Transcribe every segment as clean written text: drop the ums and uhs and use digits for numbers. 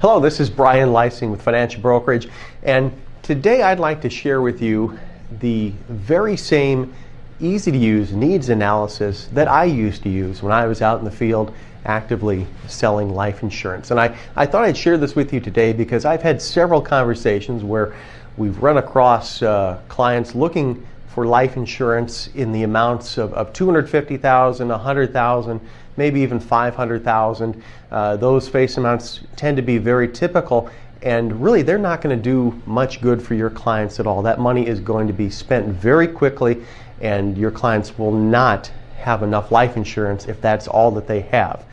Hello, this is Brian Lysing with Financial Brokerage, and today I'd like to share with you the very same easy-to-use needs analysis that I used to use when I was out in the field actively selling life insurance. And I thought I'd share this with you today because I've had several conversations where we've run across clients looking for life insurance in the amounts of $250,000, $100,000, maybe even $500,000. Those face amounts tend to be very typical, and really they're not going to do much good for your clients at all. That money is going to be spent very quickly, and your clients will not have enough life insurance if that's all that they have.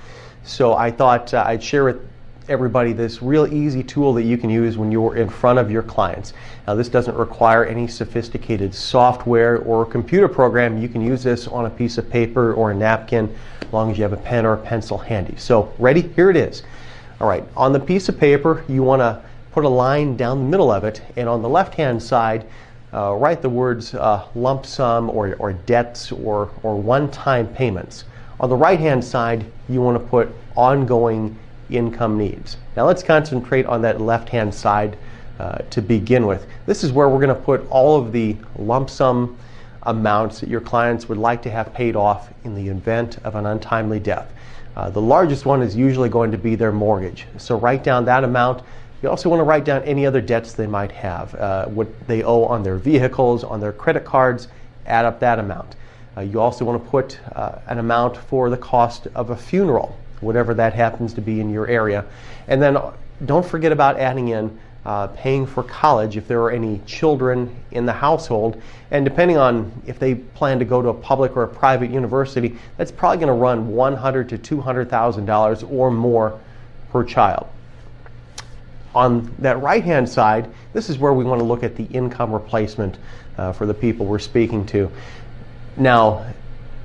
So I thought I'd share with everybody this real easy tool that you can use when you're in front of your clients. Now, this doesn't require any sophisticated software or computer program. You can use this on a piece of paper or a napkin as long as you have a pen or a pencil handy. So ready? Here it is. All right, on the piece of paper you want to put a line down the middle of it, and on the left hand side write the words lump sum or debts or one-time payments. On the right hand side you want to put ongoing income needs. Now let's concentrate on that left hand side to begin with. This is where we're going to put all of the lump sum amounts that your clients would like to have paid off in the event of an untimely death. The largest one is usually going to be their mortgage. So write down that amount. You also want to write down any other debts they might have, what they owe on their vehicles, on their credit cards. Add up that amount. You also want to put an amount for the cost of a funeral, whatever that happens to be in your area. And then don't forget about adding in paying for college if there are any children in the household. And depending on if they plan to go to a public or a private university, that's probably going to run $100,000 to $200,000 or more per child. On that right-hand side, this is where we want to look at the income replacement for the people we're speaking to. Now,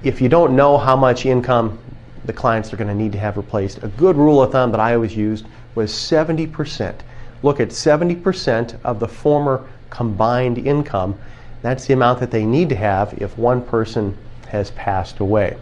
if you don't know how much income the clients are going to need to have replaced, a good rule of thumb that I always used was 70%. Look at 70% of the former combined income. That's the amount that they need to have if one person has passed away.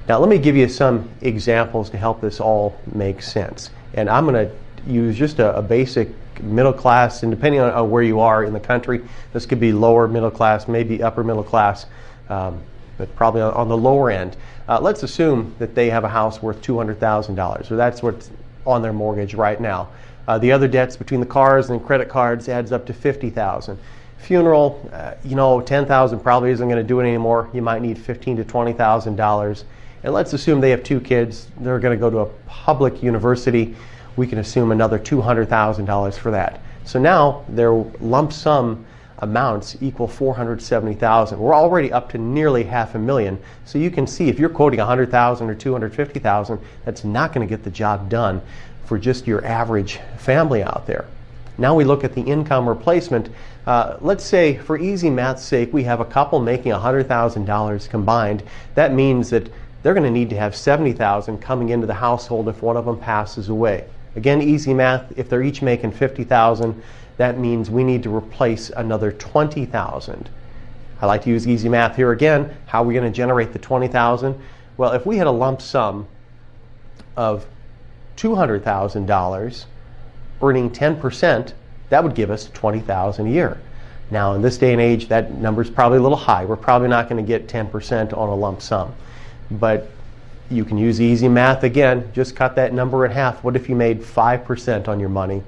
Now let me give you some examples to help this all make sense. And I'm going to use just a basic middle class, and depending on where you are in the country, this could be lower middle class, maybe upper middle class, but probably on the lower end. Let's assume that they have a house worth $200,000, so that's what's on their mortgage right now. The other debts between the cars and credit cards adds up to $50,000. Funeral, $10,000 probably isn't going to do it anymore. You might need $15,000 to $20,000. And let's assume they have two kids. They're going to go to a public university. We can assume another $200,000 for that. So now their lump sum amounts equal $470,000. We're already up to nearly $500,000. So you can see if you're quoting $100,000 or $250,000, that's not going to get the job done for just your average family out there. Now we look at the income replacement. Let's say, for easy math's sake, we have a couple making $100,000 combined. That means that they're going to need to have $70,000 coming into the household if one of them passes away. Again, easy math, if they're each making $50,000, that means we need to replace another $20,000. I like to use easy math here again. How are we going to generate the $20,000? Well, if we had a lump sum of $200,000 earning 10%, that would give us $20,000 a year. Now in this day and age, that number is probably a little high. We're probably not going to get 10% on a lump sum, but you can use easy math again. Just cut that number in half. What if you made 5% on your money?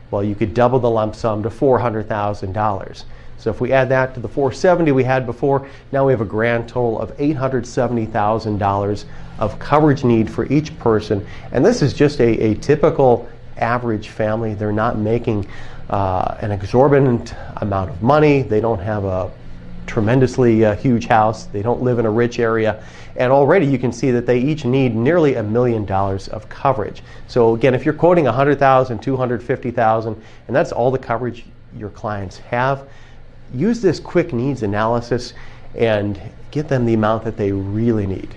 Well, you could double the lump sum to $400,000. So if we add that to the $470,000 we had before, now we have a grand total of $870,000 of coverage need for each person. And this is just a typical average family. They're not making an exorbitant amount of money. They don't have a tremendously huge house. They don't live in a rich area. And already you can see that they each need nearly $1 million of coverage. So again, if you're quoting $100,000, $250,000, and that's all the coverage your clients have, use this quick needs analysis and get them the amount that they really need.